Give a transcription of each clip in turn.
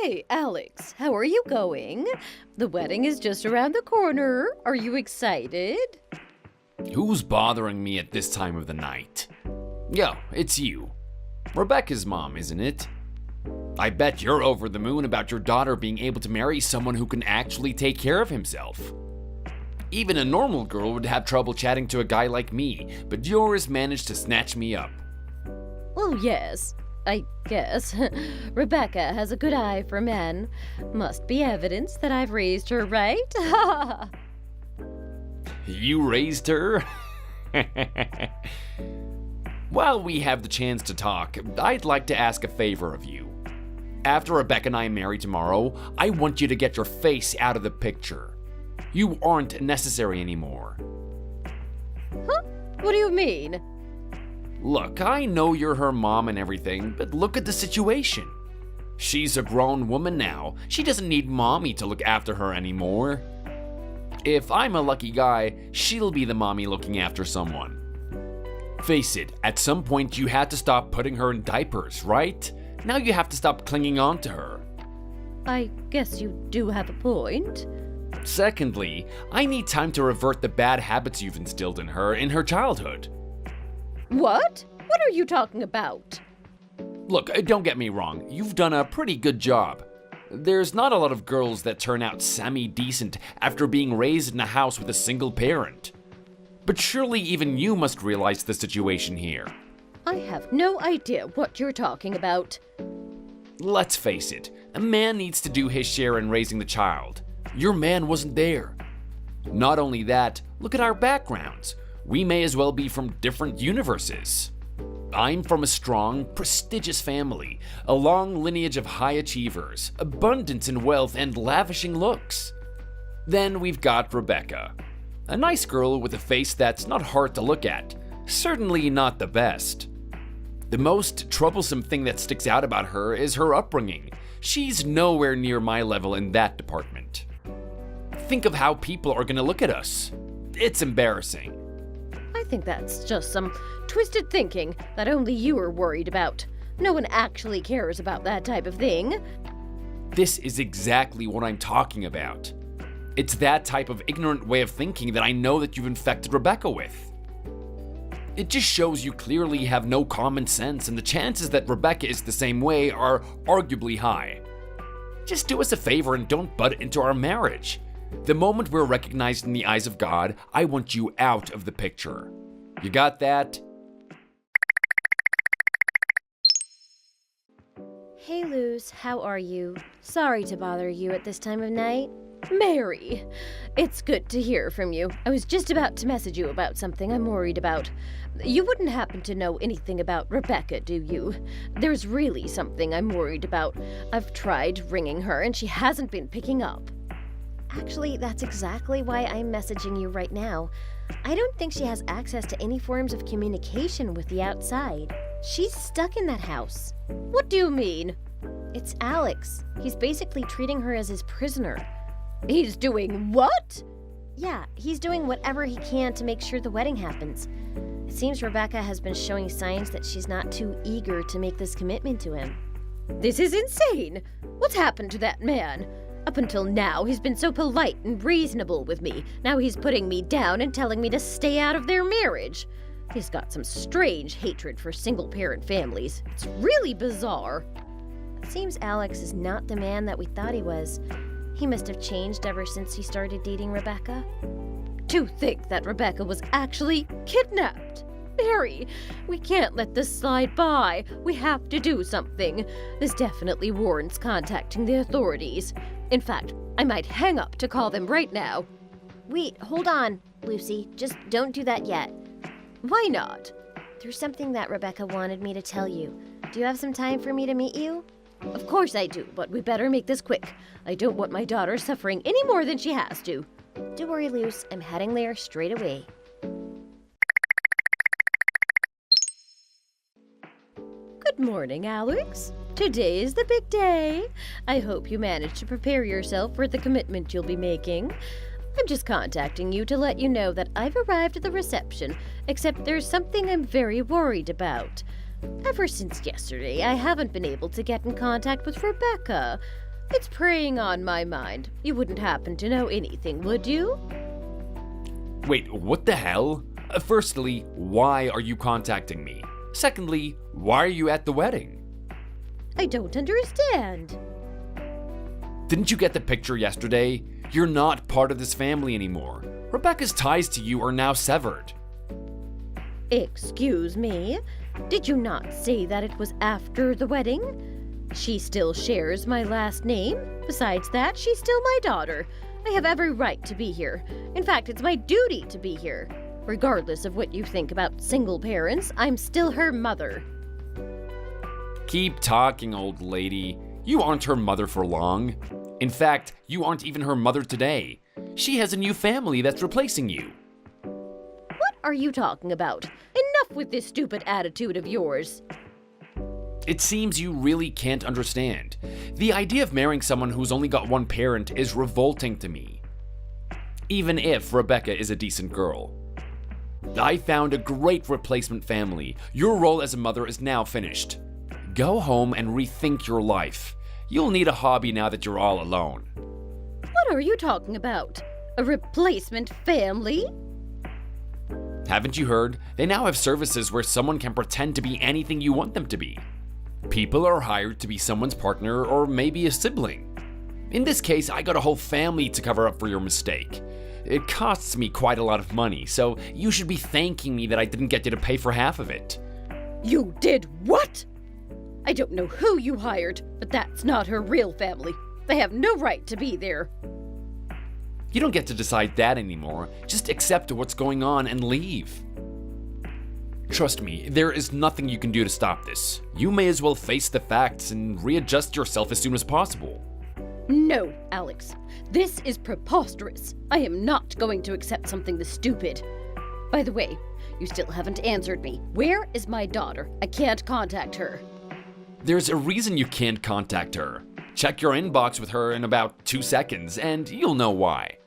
Hey, Alex, how are you going? The wedding is just around the corner. Are you excited? Who's bothering me at this time of the night? Yo, it's you. Rebecca's mom, isn't it? I bet you're over the moon about your daughter being able to marry someone who can actually take care of himself. Even a normal girl would have trouble chatting to a guy like me, but yours managed to snatch me up. Well, yes, I guess. Rebecca has a good eye for men. Must be evidence that I've raised her right. You raised her? While we have the chance to talk, I'd like to ask a favor of you. After Rebecca and I marry tomorrow, I want you to get your face out of the picture. You aren't necessary anymore. Huh? What do you mean? Look, I know you're her mom and everything, but look at the situation. She's a grown woman now. She doesn't need mommy to look after her anymore. If I'm a lucky guy, she'll be the mommy looking after someone. Face it, at some point you had to stop putting her in diapers, right? Now you have to stop clinging on to her. I guess you do have a point. Secondly, I need time to revert the bad habits you've instilled in her childhood. What? What are you talking about? Look, don't get me wrong, you've done a pretty good job. There's not a lot of girls that turn out semi-decent after being raised in a house with a single parent. But surely even you must realize the situation here. I have no idea what you're talking about. Let's face it, a man needs to do his share in raising the child. Your man wasn't there. Not only that, look at our backgrounds. We may as well be from different universes. I'm from a strong, prestigious family, a long lineage of high achievers, abundance in wealth, and lavishing looks. Then we've got Rebecca, a nice girl with a face that's not hard to look at, certainly not the best. The most troublesome thing that sticks out about her is her upbringing. She's nowhere near my level in that department. Think of how people are going to look at us. It's embarrassing. I think that's just some twisted thinking that only you are worried about. No one actually cares about that type of thing. This is exactly what I'm talking about. It's that type of ignorant way of thinking that I know that you've infected Rebecca with. It just shows you clearly have no common sense, and the chances that Rebecca is the same way are arguably high. Just do us a favor and don't butt into our marriage. The moment we're recognized in the eyes of God, I want you out of the picture. You got that? Hey Luz, how are you? Sorry to bother you at this time of night. Mary, it's good to hear from you. I was just about to message you about something I'm worried about. You wouldn't happen to know anything about Rebecca, do you? There's really something I'm worried about. I've tried ringing her and she hasn't been picking up. Actually, that's exactly why I'm messaging you right now. I don't think she has access to any forms of communication with the outside. She's stuck in that house. What do you mean? It's Alex. He's basically treating her as his prisoner. He's doing what? Yeah, he's doing whatever he can to make sure the wedding happens. It seems Rebecca has been showing signs that she's not too eager to make this commitment to him. This is insane! What's happened to that man? Up until now, he's been so polite and reasonable with me. Now he's putting me down and telling me to stay out of their marriage. He's got some strange hatred for single-parent families. It's really bizarre. It seems Alex is not the man that we thought he was. He must have changed ever since he started dating Rebecca. To think that Rebecca was actually kidnapped! Mary, we can't let this slide by. We have to do something. This definitely warrants contacting the authorities. In fact, I might hang up to call them right now. Wait, hold on, Lucy. Just don't do that yet. Why not? There's something that Rebecca wanted me to tell you. Do you have some time for me to meet you? Of course I do, but we better make this quick. I don't want my daughter suffering any more than she has to. Don't worry, Luce. I'm heading there straight away. Good morning, Alex. Today is the big day. I hope you managed to prepare yourself for the commitment you'll be making. I'm just contacting you to let you know that I've arrived at the reception, except there's something I'm very worried about. Ever since yesterday, I haven't been able to get in contact with Rebecca. It's preying on my mind. You wouldn't happen to know anything, would you? Wait, what the hell? Firstly, why are you contacting me? Secondly, why are you at the wedding? I don't understand. Didn't you get the picture yesterday? You're not part of this family anymore. Rebecca's ties to you are now severed. Excuse me? Did you not say that it was after the wedding? She still shares my last name. Besides that, she's still my daughter. I have every right to be here. In fact, it's my duty to be here. Regardless of what you think about single parents, I'm still her mother. Keep talking, old lady. You aren't her mother for long. In fact, you aren't even her mother today. She has a new family that's replacing you. What are you talking about? Enough with this stupid attitude of yours. It seems you really can't understand. The idea of marrying someone who's only got one parent is revolting to me. Even if Rebecca is a decent girl. I found a great replacement family. Your role as a mother is now finished. Go home and rethink your life. You'll need a hobby now that you're all alone. What are you talking about? A replacement family? Haven't you heard? They now have services where someone can pretend to be anything you want them to be. People are hired to be someone's partner or maybe a sibling. In this case, I got a whole family to cover up for your mistake. It costs me quite a lot of money, so you should be thanking me that I didn't get you to pay for half of it. You did what? I don't know who you hired, but that's not her real family. They have no right to be there. You don't get to decide that anymore. Just accept what's going on and leave. Trust me, there is nothing you can do to stop this. You may as well face the facts and readjust yourself as soon as possible. No, Alex. This is preposterous. I am not going to accept something this stupid. By the way, you still haven't answered me. Where is my daughter? I can't contact her. There's a reason you can't contact her. Check your inbox with her in about 2 seconds, and you'll know why.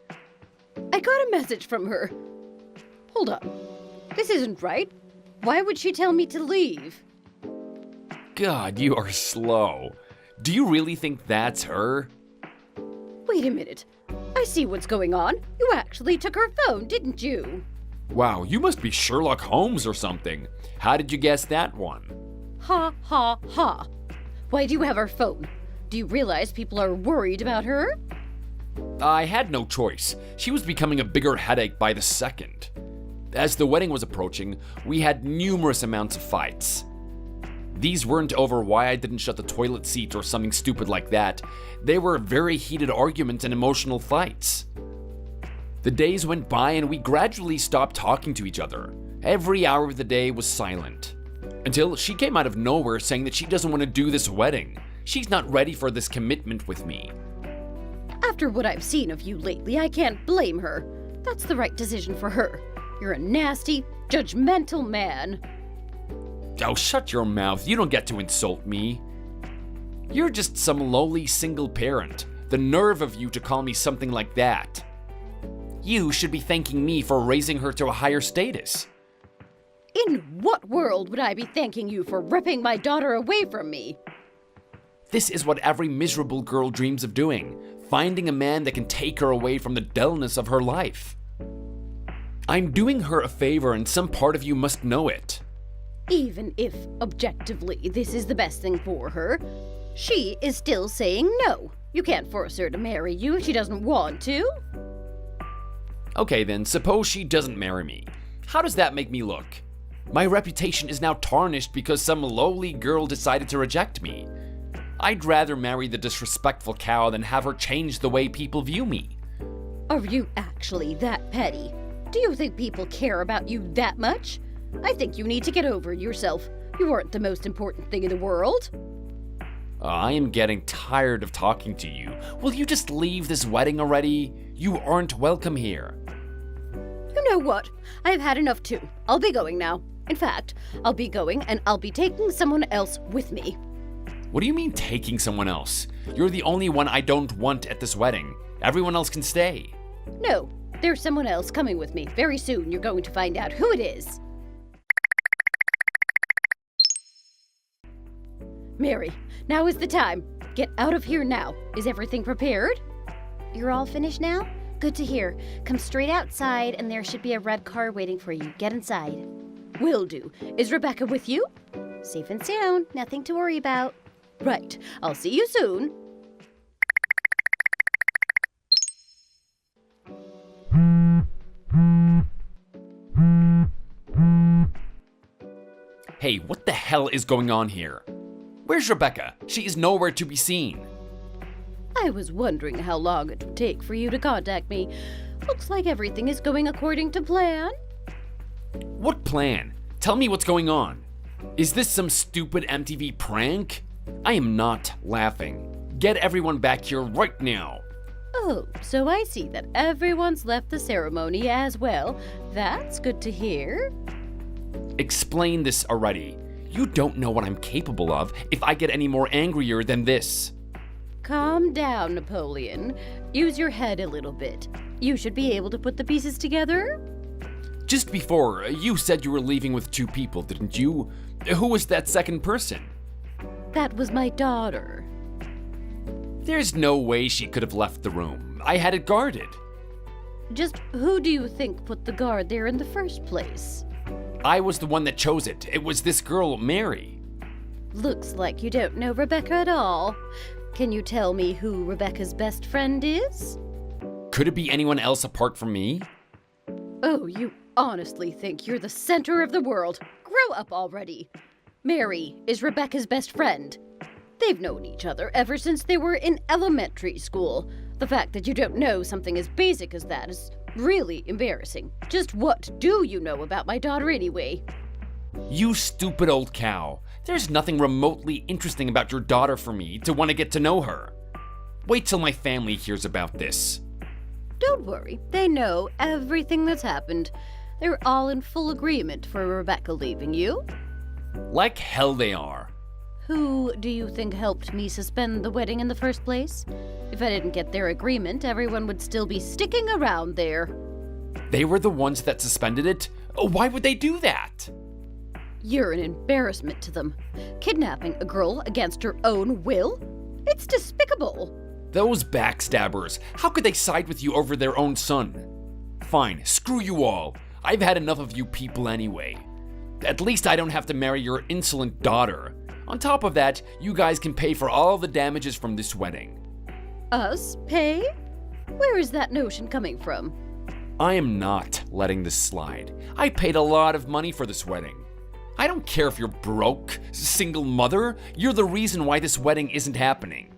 I got a message from her. Hold up. This isn't right. Why would she tell me to leave? God, you are slow. Do you really think that's her? Wait a minute. I see what's going on. You actually took her phone, didn't you? Wow, you must be Sherlock Holmes or something. How did you guess that one? Ha ha ha. Why do you have her phone? Do you realize people are worried about her? I had no choice. She was becoming a bigger headache by the second. As the wedding was approaching, we had numerous amounts of fights. These weren't over why I didn't shut the toilet seat or something stupid like that. They were very heated arguments and emotional fights. The days went by and we gradually stopped talking to each other. Every hour of the day was silent. Until she came out of nowhere saying that she doesn't want to do this wedding. She's not ready for this commitment with me. After what I've seen of you lately, I can't blame her. That's the right decision for her. You're a nasty, judgmental man. Oh, shut your mouth. You don't get to insult me. You're just some lowly single parent. The nerve of you to call me something like that. You should be thanking me for raising her to a higher status. In what world would I be thanking you for ripping my daughter away from me? This is what every miserable girl dreams of doing. Finding a man that can take her away from the dullness of her life. I'm doing her a favor and some part of you must know it. Even if, objectively, this is the best thing for her, she is still saying no. You can't force her to marry you if she doesn't want to. Okay then, suppose she doesn't marry me. How does that make me look? My reputation is now tarnished because some lowly girl decided to reject me. I'd rather marry the disrespectful cow than have her change the way people view me. Are you actually that petty? Do you think people care about you that much? I think you need to get over yourself. You aren't the most important thing in the world. I am getting tired of talking to you. Will you just leave this wedding already? You aren't welcome here. You know what? I've had enough too. I'll be going now. In fact, I'll be going and I'll be taking someone else with me. What do you mean taking someone else? You're the only one I don't want at this wedding. Everyone else can stay. No, there's someone else coming with me. Very soon you're going to find out who it is. Mary, now is the time. Get out of here now. Is everything prepared? You're all finished now? Good to hear. Come straight outside and there should be a red car waiting for you. Get inside. Will do. Is Rebecca with you? Safe and sound. Nothing to worry about. Right. I'll see you soon. Hey, what the hell is going on here? Where's Rebecca? She is nowhere to be seen. I was wondering how long it would take for you to contact me. Looks like everything is going according to plan. What plan? Tell me what's going on. Is this some stupid MTV prank? I am not laughing. Get everyone back here right now. Oh, so I see that everyone's left the ceremony as well. That's good to hear. Explain this already. You don't know what I'm capable of if I get any more angrier than this. Calm down, Napoleon. Use your head a little bit. You should be able to put the pieces together. Just before, you said you were leaving with 2 people, didn't you? Who was that second person? That was my daughter. There's no way she could have left the room. I had it guarded. Just who do you think put the guard there in the first place? I was the one that chose it. It was this girl, Mary. Looks like you don't know Rebecca at all. Can you tell me who Rebecca's best friend is? Could it be anyone else apart from me? Oh, you honestly think you're the center of the world. Grow up already. Mary is Rebecca's best friend. They've known each other ever since they were in elementary school. The fact that you don't know something as basic as that is really embarrassing. Just what do you know about my daughter anyway? You stupid old cow. There's nothing remotely interesting about your daughter for me to want to get to know her. Wait till my family hears about this. Don't worry, they know everything that's happened. They're all in full agreement for Rebecca leaving you. Like hell they are. Who do you think helped me suspend the wedding in the first place? If I didn't get their agreement, everyone would still be sticking around there. They were the ones that suspended it? Why would they do that? You're an embarrassment to them. Kidnapping a girl against her own will? It's despicable. Those backstabbers, how could they side with you over their own son? Fine, screw you all. I've had enough of you people anyway. At least I don't have to marry your insolent daughter. On top of that, you guys can pay for all the damages from this wedding. Us pay? Where is that notion coming from? I am not letting this slide. I paid a lot of money for this wedding. I don't care if you're broke, single mother, you're the reason why this wedding isn't happening.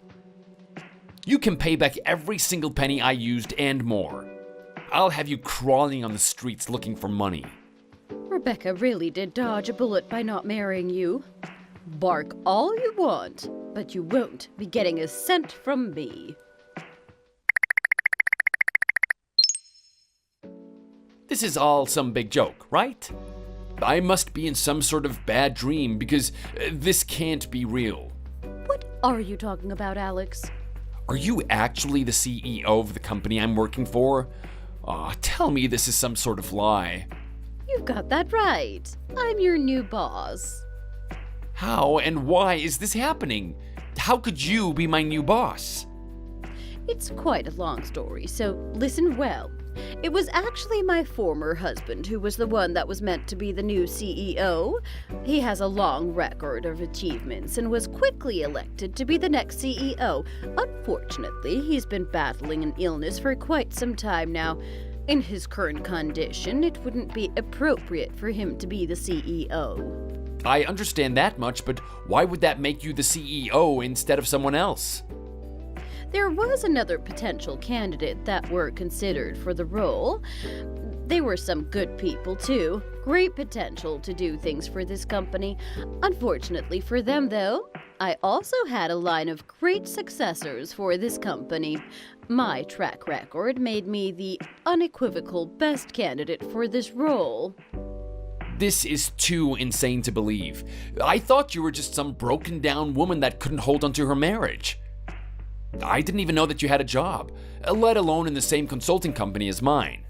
You can pay back every single penny I used and more. I'll have you crawling on the streets looking for money. Rebecca really did dodge a bullet by not marrying you. Bark all you want, but you won't be getting a cent from me. This is all some big joke, right? I must be in some sort of bad dream because this can't be real. What are you talking about, Alex? Are you actually the CEO of the company I'm working for? Aw, tell me this is some sort of lie. You've got that right. I'm your new boss. How and why is this happening? How could you be my new boss? It's quite a long story, so listen well. It was actually my former husband who was the one that was meant to be the new CEO. He has a long record of achievements and was quickly elected to be the next CEO. Unfortunately, he's been battling an illness for quite some time now. In his current condition, it wouldn't be appropriate for him to be the CEO. I understand that much, but why would that make you the CEO instead of someone else? There was another potential candidate that were considered for the role. They were some good people, too. Great potential to do things for this company. Unfortunately for them, though, I also had a line of great successors for this company. My track record made me the unequivocal best candidate for this role. This is too insane to believe. I thought you were just some broken down woman that couldn't hold onto her marriage. I didn't even know that you had a job, let alone in the same consulting company as mine.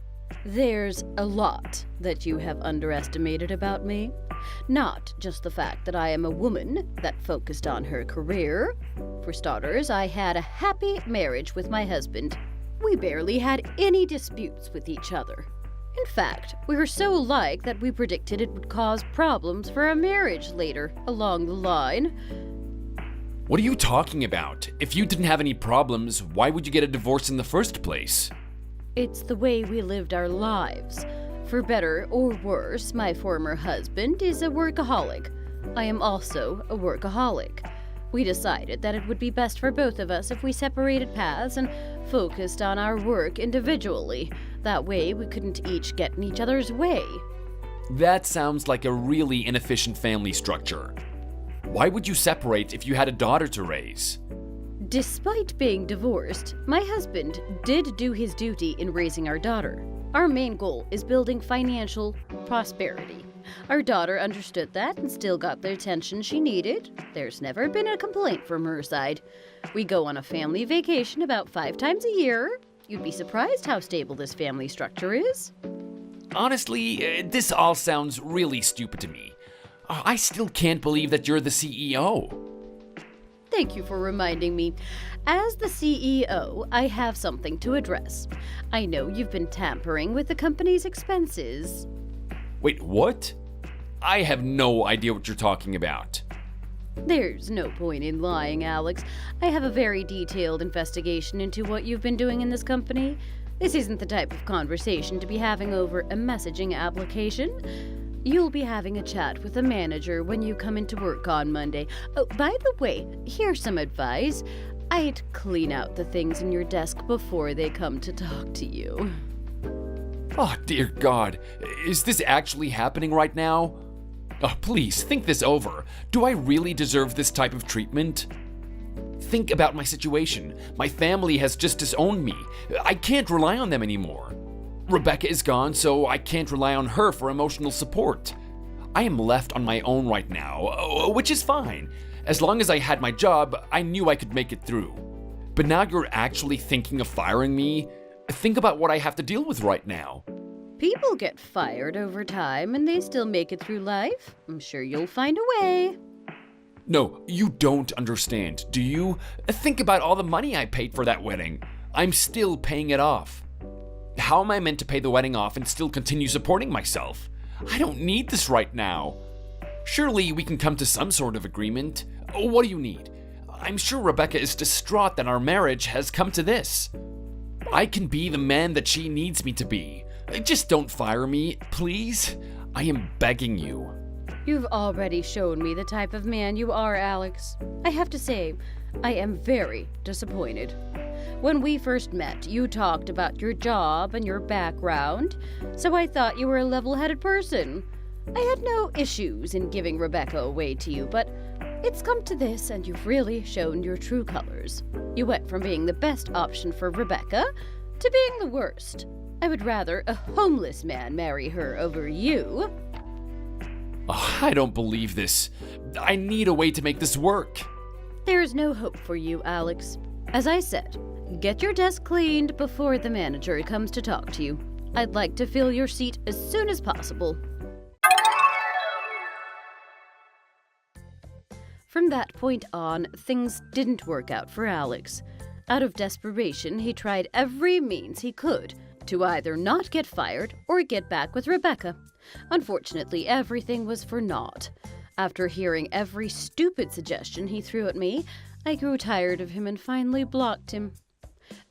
There's a lot that you have underestimated about me. Not just the fact that I am a woman that focused on her career. For starters, I had a happy marriage with my husband. We barely had any disputes with each other. In fact, we were so alike that we predicted it would cause problems for our marriage later along the line. What are you talking about? If you didn't have any problems, why would you get a divorce in the first place? It's the way we lived our lives. For better or worse, my former husband is a workaholic. I am also a workaholic. We decided that it would be best for both of us if we separated paths and focused on our work individually. That way, we couldn't each get in each other's way. That sounds like a really inefficient family structure. Why would you separate if you had a daughter to raise? Despite being divorced, my husband did do his duty in raising our daughter. Our main goal is building financial prosperity. Our daughter understood that and still got the attention she needed. There's never been a complaint from her side. We go on a family vacation about 5 times a year. You'd be surprised how stable this family structure is. Honestly, this all sounds really stupid to me. I still can't believe that you're the CEO. Thank you for reminding me. As the CEO, I have something to address. I know you've been tampering with the company's expenses. Wait, what? I have no idea what you're talking about. There's no point in lying, Alex. I have a very detailed investigation into what you've been doing in this company. This isn't the type of conversation to be having over a messaging application. You'll be having a chat with the manager when you come into work on Monday. Oh, by the way, here's some advice. I'd clean out the things in your desk before they come to talk to you. Oh, dear God. Is this actually happening right now? Oh, please, think this over. Do I really deserve this type of treatment? Think about my situation. My family has just disowned me. I can't rely on them anymore. Rebecca is gone, so I can't rely on her for emotional support. I am left on my own right now, which is fine. As long as I had my job, I knew I could make it through. But now you're actually thinking of firing me? Think about what I have to deal with right now. People get fired over time and they still make it through life. I'm sure you'll find a way. No, you don't understand, do you? Think about all the money I paid for that wedding. I'm still paying it off. How am I meant to pay the wedding off and still continue supporting myself? I don't need this right now. Surely we can come to some sort of agreement. What do you need? I'm sure Rebecca is distraught that our marriage has come to this. I can be the man that she needs me to be. Just don't fire me, please. I am begging you. You've already shown me the type of man you are, Alex. I have to say, I am very disappointed. When we first met, you talked about your job and your background, so I thought you were a level-headed person. I had no issues in giving Rebecca away to you, but it's come to this and you've really shown your true colors. You went from being the best option for Rebecca to being the worst. I would rather a homeless man marry her over you. Oh, I don't believe this. I need a way to make this work. There's no hope for you, Alex. As I said, get your desk cleaned before the manager comes to talk to you. I'd like to fill your seat as soon as possible. From that point on, things didn't work out for Alex. Out of desperation, he tried every means he could to either not get fired or get back with Rebecca. Unfortunately, everything was for naught. After hearing every stupid suggestion he threw at me, I grew tired of him and finally blocked him.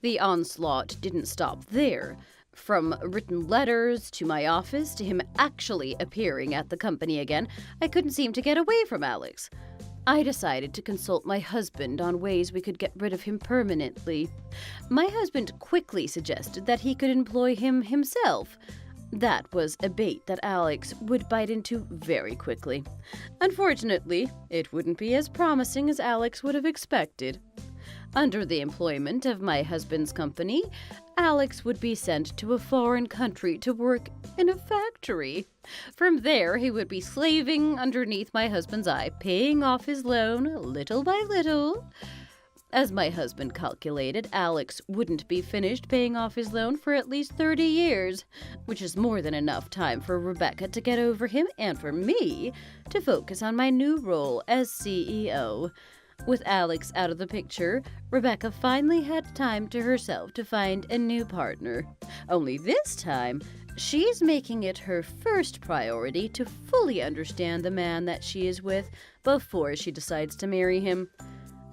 The onslaught didn't stop there. From written letters to my office to him actually appearing at the company again, I couldn't seem to get away from Alex. I decided to consult my husband on ways we could get rid of him permanently. My husband quickly suggested that he could employ him himself. That was a bait that Alex would bite into very quickly. Unfortunately, it wouldn't be as promising as Alex would have expected. Under the employment of my husband's company, Alex would be sent to a foreign country to work in a factory. From there, he would be slaving underneath my husband's eye, paying off his loan little by little. As my husband calculated, Alex wouldn't be finished paying off his loan for at least 30 years, which is more than enough time for Rebecca to get over him and for me to focus on my new role as CEO. With Alex out of the picture, Rebecca finally had time to herself to find a new partner. Only this time, she's making it her first priority to fully understand the man that she is with before she decides to marry him.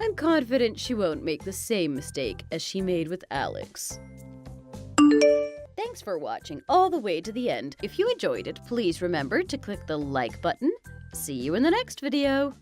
I'm confident she won't make the same mistake as she made with Alex. Thanks for watching all the way to the end. If you enjoyed it, please remember to click the like button. See you in the next video.